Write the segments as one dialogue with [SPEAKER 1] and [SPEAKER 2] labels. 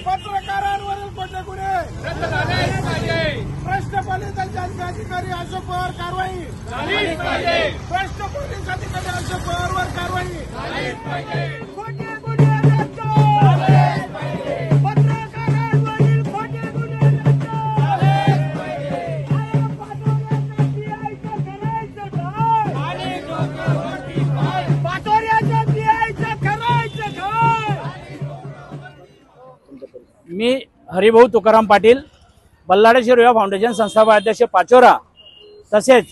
[SPEAKER 1] पत्रकारांवरील खोटे गुन्हे रद्द झालेच पाहिजे। भ्रष्ट पोलीस अधिकारी अशोक पवार कारवाई झालीच पाहिजे। भ्रष्ट पोलीस अधिकारी अशोक पवारवर कारवाई झालीच पाहिजे। खोटे गुन्हे रद्द झालेच पाहिजे। पत्रकारांवरील खोटे गुन्हे रद्द झालेच पाहिजे। पाटोऱ्याच्या पीआयचं करायचं काय?
[SPEAKER 2] मी हरिभाऊ तुकाराम पाटील, बल्लाळेश्वर युवा फाउंडेशन संस्थापक अध्यक्ष पाचोरा, तसेच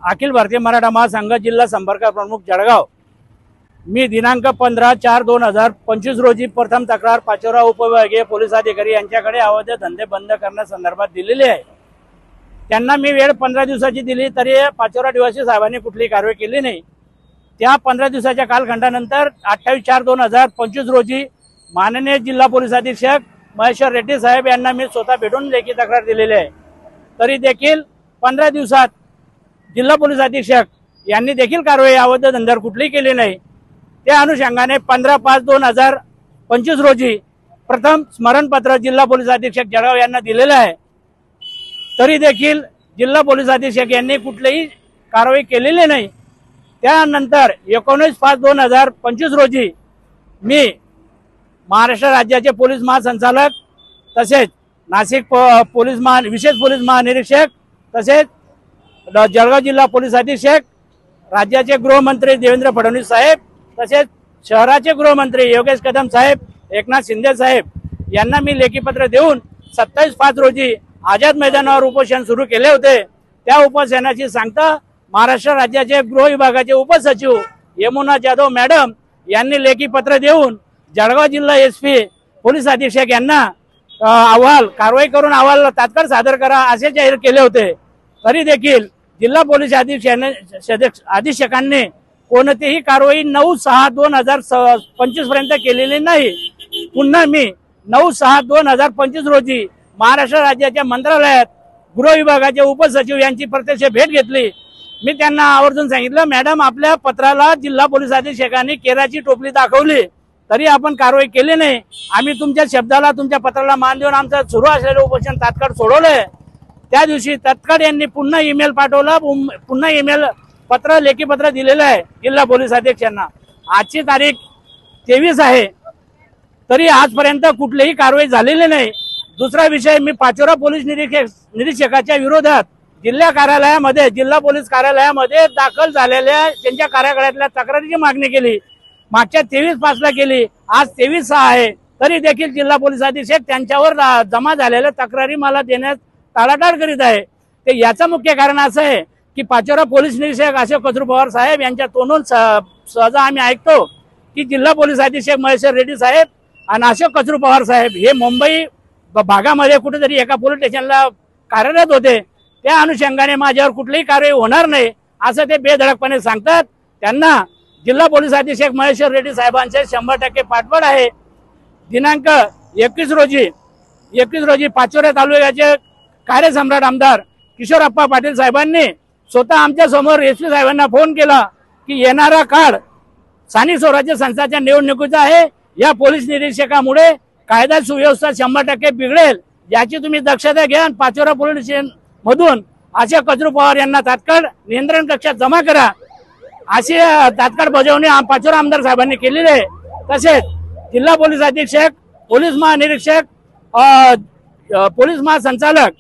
[SPEAKER 2] अखिल भारतीय मराठा महासंघ जिल्हा संपर्क प्रमुख जळगाव। मी दिनांक 15/4/2025 रोजी प्रथम तक्रार पाचोरा उपविभागीय पोलीस अधिकारी यांच्याकडे अवैध धंदे बंद करण्यासंदर्भात दिलेली आहे। त्यांना मी वेळ 15 दिवसाची दिली, तरी पाचोरा निवासी साहेबांनी कुठलीही कारवाई केली नाही। त्या 15 दिवसाच्या कालखंडानंतर 28/4/2025 रोजी माननीय जिल्हा पोलीस अधीक्षक महेश्वर रेड्डी साहेब यांना मी स्वतः भेटून लेखी तक्रार दिलेली आहे। तरी देखील 15 दिवसात जिल्हा पोलीस अधीक्षक यांनी देखील कारवाई अवैध धंद्यावर कुठलीही केली नाही। त्या अनुषंगाने 15/5/2025 रोजी प्रथम स्मरणपत्र जिल्हा पोलीस अधीक्षक जळगाव यांना दिलेलं आहे। तरी देखील जिल्हा पोलीस अधीक्षक यांनी कुठलीही कारवाई केलेली नाही। त्यानंतर 19/5/2025 रोजी मी महाराष्ट्र राज्याचे पोलीस महासंचालक तसेच नाशिक विशेष पोलीस महानिरीक्षक तसेच जळगाव जिल्हा पोलीस अधीक्षक, राज्याचे गृहमंत्री देवेंद्र फडणवीस साहेब तसेच शहराचे गृहमंत्री योगेश कदम साहेब, एकनाथ शिंदे साहेब यांना मी लेखी पत्र देऊन 27/5 रोजी आझाद मैदानावर उपोषण सुरू केले होते। त्या उपोषणाची सांगता महाराष्ट्र राज्याचे गृह विभागाचे उपसचिव यमुना जाधव मॅडम यांनी लेखी पत्र देऊन जळगाव जिल्हा एसपी पोलीस अधीक्षक यांना कारवाई करून अहवाल तात्काळ सादर करा असे जाहीर केले होते। तरी देखील जिल्हा पोलीस अधीक्षकांनी कोणतीही कारवाई 9/6/2025 पर्यंत केलेली नाही। पुन्हा मी 9/6/2025 रोजी महाराष्ट्र राज्याच्या मंत्रालयात गृह विभागाचे उपसचिव यांची प्रत्यक्ष भेट घेतली। मी त्यांना आवर्जून सांगितलं, मॅडम आपल्या पत्राला जिल्हा पोलीस अधीक्षकांनी केराची टोपली दाखवली, तरी आपण कारवाई केली नाही। आम्ही तुमच्या शब्दाला तुमच्या पत्राला मान देऊन आमचं सुरू असलेलं उपोषण तात्काळ सोडवलंय। त्या दिवशी तात्काळ यांनी पुन्हा ईमेल पाठवला, पुन्हा ईमेल पत्र लेखी पत्र दिलेलं आहे जिल्हा पोलीस अधीक्षकांना। आजची तारीख 23 आहे, तरी आजपर्यंत कुठलीही कारवाई झालेली नाही। दुसरा विषय, मी पाचोरा पोलीस निरीक्षकाच्या विरोधात जिल्हा पोलीस कार्यालयामध्ये दाखल झालेल्या त्यांच्या कार्यालयातल्या तक्रारीची मागणी केली। मागच्या 23/5 केली, आज 23/6 आहे, तरी देखील जिल्हा पोलीस अधीक्षक त्यांच्यावर जमा झालेल्या तक्रारी मला देण्यास टाळाटाळ करीत आहे। ते याचं मुख्य कारण असं आहे की पाचोरा पोलीस निरीक्षक अशोक कचरू पवार साहेब यांच्या तोंडून सहजा आम्ही ऐकतो की जिल्हा पोलीस अधीक्षक महेश्वर रेड्डी साहेब आणि अशोक कचरू पवार साहेब हे मुंबई भागामध्ये कुठेतरी एका पोलीस स्टेशनला कार्यरत होते। त्या अनुषंगाने माझ्यावर कुठलीही कारवाई होणार नाही असं ते बेधडकपणे सांगतात। त्यांना जिल्हा पोलीस अधीक्षक महेश्वर रेड्डी साहेबांचे 100% पाठबळ आहे। दिनांक 21 रोजी पाचोरा तालुक्याचे कार्यसम्राट आमदार किशोरप्पा पाटील साहेबांनी स्वतः आमच्या समोर एसपी साहेबांना फोन केला की येणारा काळ स्थानिक स्वराज्य संस्थांच्या निवडणुकीचा आहे, या पोलीस निरीक्षकामुळे कायदा सुव्यवस्था 100% बिघडेल, याची तुम्ही दक्षता घ्या। पाचोरा पोलीस स्टेशन मधून अशोक कचरू पवार यांना तात्काळ नियंत्रण कक्षात जमा करा अशी तात्काळ बजावणी पाचोरा आमदार साहेबांनी केलेली आहे। तसेच जिल्हा पोलीस अधीक्षक, पोलीस महानिरीक्षक, पोलीस महासंचालक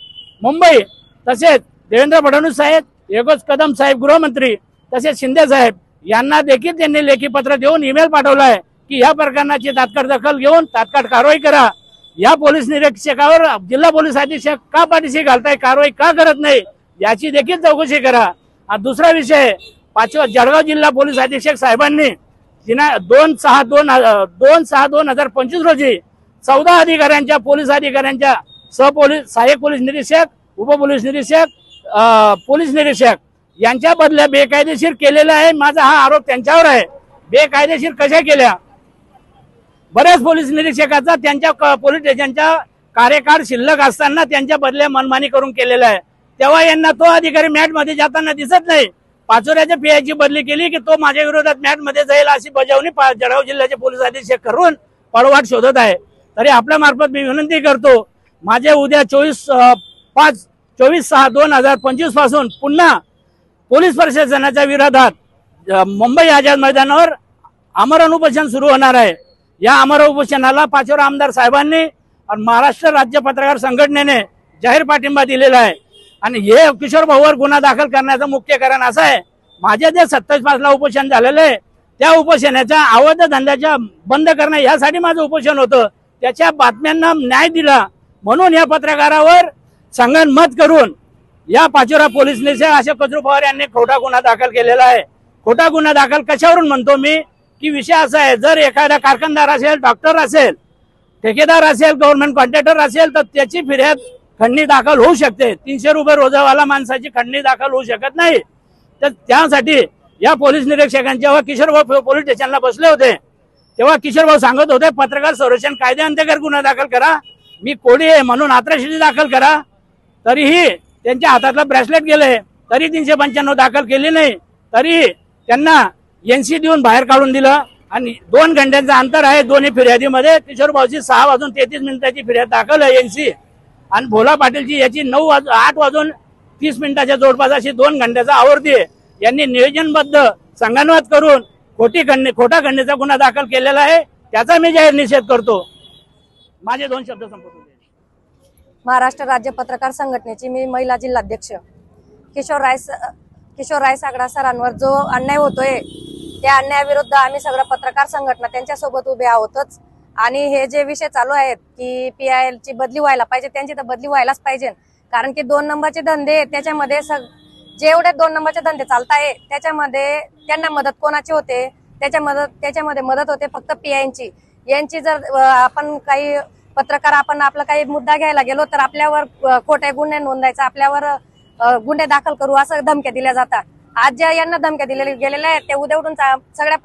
[SPEAKER 2] मुंबई तसेच देवेंद्र फडणवीस साहेब, योगेश कदम साहेब गृहमंत्री तसेच शिंदे साहेब यांना देखील त्यांनी लेखी पत्र देऊन ईमेल पाठवलाय की या प्रकरणाची तात्काळ दखल घेऊन तात्काळ कारवाई करा। या पोलीस निरीक्षकावर जिल्हा पोलीस अधीक्षक का पाठीशी घालताय, कारवाई का करत नाही याची देखील चौकशी करा। दुसरा विषय, जळगाव जिल्हा पोलीस अधीक्षक साहेबांनी 2/6/2025 रोजी 14 अधिकाऱ्यांच्या पोलीस अधिकाऱ्यांच्या सहाय्यक पोलीस निरीक्षक, उपपोलीस निरीक्षक, पोलीस निरीक्षक यांच्या बदल्या बेकायदेशीर केलेला आहे। माझा हा आरोप त्यांच्यावर आहे। बेकायदेशीर कशा केल्या? बऱ्याच पोलीस निरीक्षकाचा त्यांच्या पोलीस स्टेशनच्या कार्यकाळ शिल्लक असताना त्यांच्या बदल्या मनमानी करून केलेला आहे। तेव्हा यांना तो अधिकारी मॅट मध्ये जाताना दिसत नाही। पाचोऱ्याच्या पीआयची बदली केली की तो माझ्या विरोधात मॅट मध्ये जाईल अशी बजावणी जळगाव जिल्ह्याचे पोलीस अधीक्षक करून पळवाट शोधत आहे। तरी आपल्या मार्फत मी विनंती करतो, माझे उद्या 24/6/2025 पासून पुन्हा पोलीस प्रशासनाच्या विरोधात मुंबई आझाद मैदानावर आमरण उपोषण सुरू होणार आहे। या आमरण उपोषणाला पाचोरा आमदार साहेबांनी आणि महाराष्ट्र राज्य पत्रकार संघटनेने जाहीर पाठिंबा दिलेला आहे। आणि हे किशोर भाऊवर गुन्हा दाखल करण्याचं मुख्य कारण असं आहे, माझे जे 27/5 उपोषण झालेलं आहे त्या उपोषणाच्या अवैध धंद्याच्या बंद करणं यासाठी माझं उपोषण होतं। त्याच्या बातम्यांना न्याय दिला म्हणून या पत्रकारावर संगनमत करून या पाचोरा पोलीस निरीक्षक अशोक कचरू पवार यांनी खोटा गुन्हा दाखल केलेला आहे। खोटा गुन्हा दाखल कशावरून म्हणतो मी की विषय असा आहे, जर एखादा कारखानदार असेल, डॉक्टर असेल, ठेकेदार असेल, गव्हर्नमेंट कॉन्ट्रॅक्टर असेल तर त्याची फिर्याद खंडणी दाखल होऊ शकते। 300 रुपये रोजावाला माणसाची खंडणी दाखल होऊ शकत नाही। तर त्यासाठी या पोलीस निरीक्षकांच्या व किशोरभाऊ पोलीस स्टेशनला बसले होते तेव्हा किशोरभाऊ सांगत होते पत्रकार संरक्षण कायद्याअंतर्गत गुन्हा दाखल करा, मी कोडी आहे म्हणून अॅट्रॉसिटी दाखल करा। तरीही त्यांच्या हातातला ब्रेसलेट गेले तरी 395 दाखल केली नाही, तरी त्यांना एनसी देऊन बाहेर काढून दिलं। आणि 2 घंट्यांचं अंतर आहे दोन्ही फिर्यादीमध्ये। किशोरभाऊची 6:33 फिर्याद दाखल आहे एनसी आणि भोला पाटीलची याची 8:30 जवळपास अशी 2 घंट्याचा आवर्ती आहे। यांनी नियोजनबद्ध संगनमत करून खोटा खंडणीचा गुन्हा दाखल केलेला आहे, त्याचा मी जाहीर निषेध करतो। माझे 2 शब्द संपवतो।
[SPEAKER 3] महाराष्ट्र राज्य पत्रकार संघटनेची मी महिला जिल्हाध्यक्ष। किशोर राय सागडा सरांवर जो अन्याय होतोय त्या अन्यायाविरुद्ध आम्ही सगळं पत्रकार संघटना त्यांच्यासोबत उभे आहोतच। आणि हे जे विषय चालू आहेत की PIL ची बदली व्हायला पाहिजे, त्यांची तर बदली व्हायलाच पाहिजे। कारण की 2 नंबरचे धंदे त्याच्यामध्ये जेवढे 2 नंबरचे धंदे चालताय त्याच्यामध्ये त्यांना मदत कोणाची होते, त्याच्यामध्ये मदत होते फक्त PIL ची। यांची जर आपण काही पत्रकार आपण आपला काही मुद्दा घ्यायला गेलो तर आपल्यावर खोटे गुन्हे नोंदायचा, आपल्यावर गुन्हे दाखल करू असं धमक्या दिल्या जातात। आज ज्या यांना धमक्या दिलेल्या गेलेल्या आहेत ते उद्या उठून सगळ्या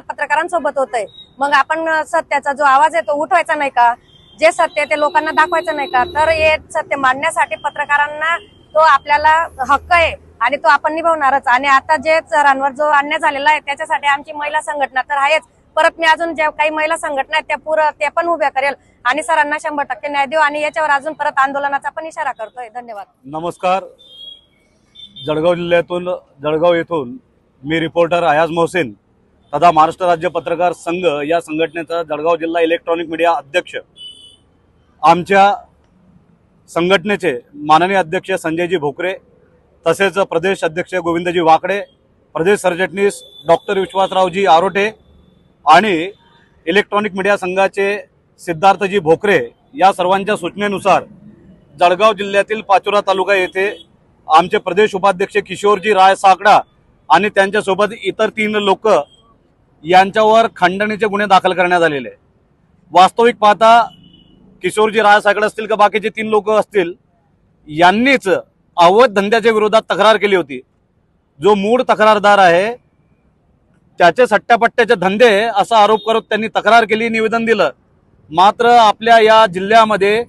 [SPEAKER 3] पत्रकारांसोबत होतंय। मग आपण सत्याचा जो आवाज आहे तो उठवायचा नाही का? जे सत्य ते लोकांना दाखवायचं नाही का? तर हे सत्य मांडण्यासाठी पत्रकारांना तो आपल्याला हक्क आहे आणि तो आपण निभावणारच। आणि आता जे सरांवर जो अन्याय झालेला आहे त्याच्यासाठी आमची महिला संघटना तर आहेच, परत मी अजून ज्या काही महिला संघटना आहेत त्या पण उभ्या करेल आणि सरांना 100% न्याय देऊ आणि याच्यावर अजून परत आंदोलनाचा पण इशारा करतोय। धन्यवाद।
[SPEAKER 4] नमस्कार। जळगाव येथून मी रिपोर्टर अयाज मोहसिन तथा महाराष्ट्र राज्य पत्रकार संघ या संघटनेचा जळगाव जिल्हा इलेक्ट्रॉनिक मीडिया अध्यक्ष। आमच्या संघटनेचे माननीय अध्यक्ष संजयजी भोकरे, तसेच प्रदेश अध्यक्ष गोविंदजी वाकडे, प्रदेश सरचिटणीस डॉक्टर विश्वासरावजी आरोटे आणि इलेक्ट्रॉनिक मीडिया संघाचे सिद्धार्थजी भोकरे या सर्वांच्या सूचनेनुसार जळगाव जिल्ह्यातील पाचोरा तालुका येथे आमचे प्रदेश उपाध्यक्ष किशोरजी राय साकडा आणि त्यांच्यासोबत इतर 3 लोक यांच्यावर खंडणीचे गुन्हे दाखल करण्यात आलेले। वास्तविक पाहता किशोरजी राय साकडा असतील का बाकीचे 3 लोक असतील, यांनीच अवैध धंद्याच्या विरोधात तक्रार केली होती। जो मूळ तक्रारदार आहे त्याचे सट्ट्यापट्ट्याचे धंदे असा आरोप करत त्यांनी तक्रार केली, निवेदन दिलं। मात्र आपल्या या जिल्ह्यामध्ये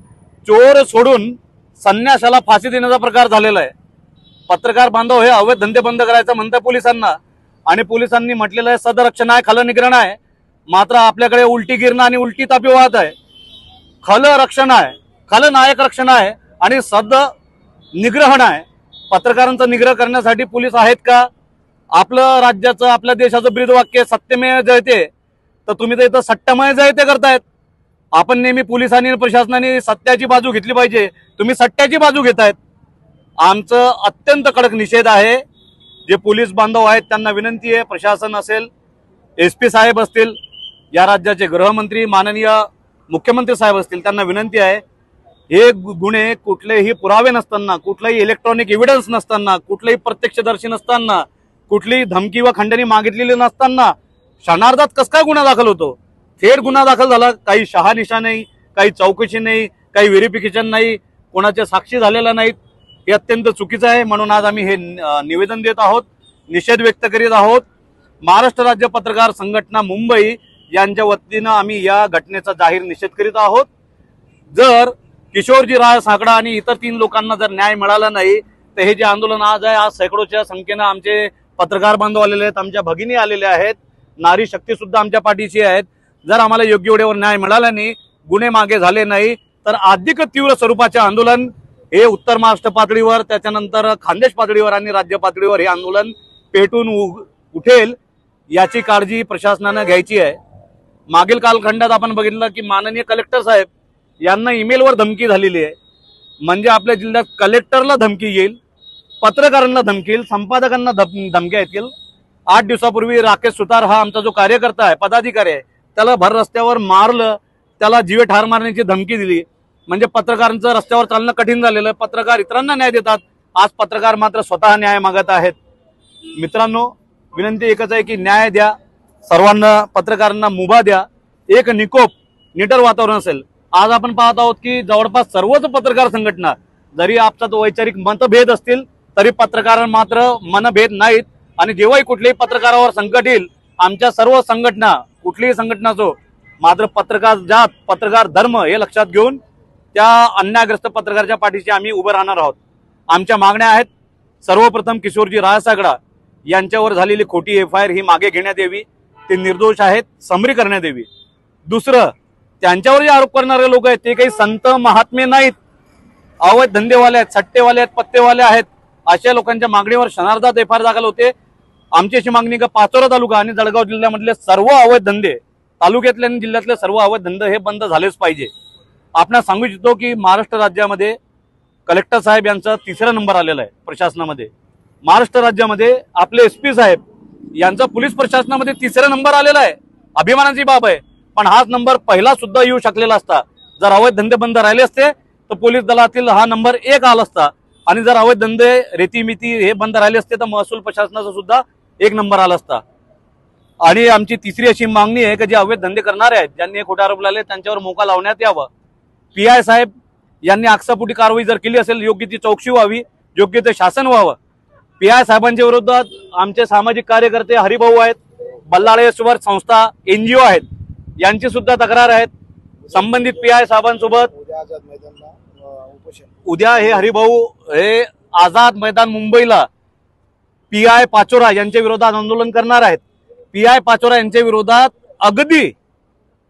[SPEAKER 4] चोर सोडून संन्याशाला फाशी देण्याचा प्रकार झालेला आहे। पत्रकार बांधव हे अवैध धंदे बंद करायचं म्हणतात पोलिसांना आणि पोलिसांनी म्हटलेलं आहे सदरक्षण आहे, खल निग्रहण आहे। मात्र आपल्याकडे उलटी गिरणं आणि उलटी तापी वाहत आहे। खल रक्षण आहे, खल नायक रक्षण आहे आणि सद निग्रहण आहे। पत्रकारांचा निग्रह करण्यासाठी पोलीस आहेत का? आपलं राज्याचं आपल्या देशाचं ब्रीदवाक्य सत्यमेव जयते, तर तुम्ही तर इथं सट्टमय जयते करतायत। आपण नेहमी पोलिसांनी प्रशासनाने सत्याची बाजू घेतली पाहिजे, तुम्ही सट्ट्याची बाजू घेतायत। आमचं अत्यंत कडक निषेध आहे। जे पोलीस बांधव आहेत त्यांना विनंती आहे, प्रशासन असेल, SP साहेब असतील, या राज्याचे गृहमंत्री माननीय मुख्यमंत्री साहेब असतील, त्यांना विनंती आहे, हे गुन्हे कुठलेही पुरावे नसताना, कुठलाही इलेक्ट्रॉनिक एव्हिडन्स नसताना, कुठलेही प्रत्यक्षदर्शी नसताना, कुठलीही धमकी व खंडणी मागितलेली नसताना क्षणार्धात कस काय गुन्हा दाखल होतो? थेट गुन्हा दाखल झाला, काही शहानिशा नाही, काही चौकशी नाही, काही व्हेरिफिकेशन नाही, कोणाच्या साक्षी झालेल्या नाहीत। हे अत्यंत चुकीचं आहे। म्हणून आज आम्ही हे निवेदन देत आहोत, निषेध व्यक्त करीत आहोत। महाराष्ट्र राज्य पत्रकार संघटना मुंबई यांच्या वतीनं आम्ही या घटनेचा जाहीर निषेध करीत आहोत। जर किशोरजी राय साकडा आणि इतर 3 लोकांना जर न्याय मिळाला नाही तर हे जे आंदोलन आज आहे, आज शेकडोच्या संख्येनं आमचे पत्रकार बांधव आलेले आहेत, आमच्या भगिनी आलेल्या आहेत, नारी शक्ती सुद्धा आमच्या पाठीशी आहेत। जर आम्हाला योग्य वेळेवर न्याय मिळाला नाही, गुन्हे मागे झाले नाही तर अधिक तीव्र स्वरूपाचे आंदोलन हे उत्तर महाराष्ट्र पातळीवर, त्याच्यानंतर खानदेश पातळीवर आणि राज्य पातळीवर हे आंदोलन पेटून उठेल याची काळजी प्रशासनानं घ्यायची आहे. मागील कालखंडात आपण बघितलं की माननीय कलेक्टर साहेब यांना ईमेलवर धमकी झालेली आहे. म्हणजे आपल्या जिल्ह्यात कलेक्टरला धमकी येईल, पत्रकारांना धमकी येईल, संपादकांना धमक्या येतील. 8 दिवसापूर्वी राकेश सुतार हा आमचा जो कार्यकर्ता आहे, पदाधिकारी आहे, त्याला भर रस्त्यावर मारलं, त्याला जीवे ठार मारण्याची धमकी दिली. म्हणजे पत्रकारांचं रस्त्यावर चालणं कठीण झालेलं आहे. पत्रकार इतरांना न्याय देतात, आज पत्रकार मात्र स्वतः न्याय मागत आहेत. मित्रांनो, विनंती एकच आहे की न्याय द्या, सर्वांना पत्रकारांना मुभा द्या, एक निकोप निटर वातावरण असेल. आज आपण पाहत आहोत की जवळपास सर्वच पत्रकार संघटना, जरी आपसात वैचारिक मतभेद असतील तरी पत्रकार मात्र मनभेद नाहीत. आणि जेव्हाही कुठल्याही पत्रकारावर संकट येईल, आमच्या सर्व संघटना, कुठलीही संघटना असो, मात्र पत्रकार जात, पत्रकार धर्म हे लक्षात घेऊन त्या अन्यायग्रस्त पत्रकाराच्या पाठीशी आम्ही उभं राहणार आहोत. आमच्या मागण्या आहेत. सर्वप्रथम किशोरजी राळसागडा यांच्यावर झालेली खोटी FIR ही मागे घेण्यात यावी, ते निर्दोष आहेत, समरी करण्यात यावी. दुसरं, त्यांच्यावर जे आरोप करणारे लोक आहेत ते काही संत महात्मे नाहीत, अवैध धंदेवाले आहेत, सट्टेवाले आहेत, पत्तेवाले आहेत. अशा लोकांच्या मागणीवर क्षणार्धात FIR दाखल होते. आमची अशी मागणी का पाचोरा तालुका आणि जळगाव जिल्ह्यामधले सर्व अवैध धंदे, तालुक्यातले आणि जिल्ह्यातले सर्व अवैध धंदे हे बंद झालेच पाहिजे. आपण सांगू इच्छितो की महाराष्ट्र राज्यामध्ये कलेक्टर साहेब यांचा 3रा नंबर आलेला आहे प्रशासनामध्ये. महाराष्ट्र राज्यामध्ये आपले SP साहेब यांचा पोलीस प्रशासनामध्ये 3रा नंबर आलेला आहे. अभिमानाची बाब आहे. पण हाच नंबर पहिला सुद्धा येऊ शकलेला असता. जर अवैध धंदे बंद राहिले असते तर पोलीस दलातील हा नंबर 1 आला असता. आणि जर अवैध धंदे, रेतीमिती हे बंद राहिले असते तर महसूल प्रशासनाचा सुद्धा 1 नंबर आला असता. आणि आमची 3री अशी मागणी आहे की जे अवैध धंदे करणारे आहेत, ज्यांनी खोटे आरोप लावले, त्यांच्यावर मोका लावण्यात यावा. PI साहेब यांनी आक्षेपोटी कारवाई जर केली असेल, योग्य ती चौकशी व्हावी, योग्य ते शासन व्हावं. PI साहेबांच्या विरोधात आमचे सामाजिक कार्यकर्ते हरिभाऊ आहेत, बल्लाळेश्वर संस्था, NGO आहेत, यांची सुद्धा तक्रार आहेत. संबंधित PI साहेबांसोबत उद्या हे हरिभाऊ हे आझाद मैदान मुंबईला PI पाचोरा यांच्या विरोधात आंदोलन करणार आहेत. PI पाचोरा यांच्या विरोधात अगदी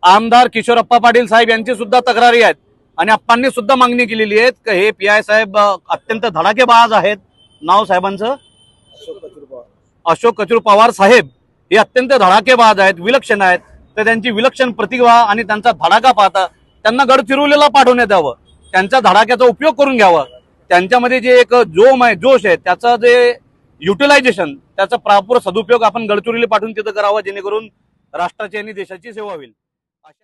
[SPEAKER 4] आमदार किशोरप्पा पाटील साहेब यांची सुद्धा तक्रारी आहेत. आणि आप्पांनी सुद्धा मागणी केलेली आहे की हे PI साहेब अत्यंत धडाकेबाज आहेत. नाव साहेबांचं अशोक कचूर पवार साहेब हे अत्यंत धडाकेबाज आहेत, विलक्षण आहेत. तर त्यांची विलक्षण प्रतिभा आणि त्यांचा धडाका पाहता त्यांना गडचिरोलीला पाठवण्यात यावं, त्यांच्या धडाक्याचा उपयोग करून घ्यावा. त्यांच्यामध्ये जे एक जोम आहे, जोश आहे, त्याचं जे युटिलायझेशन, त्याचा प्रॉपर सदुपयोग आपण गडचिरोली पाठवून तिथं करावा, जेणेकरून राष्ट्राची आणि देशाची सेवा होईल.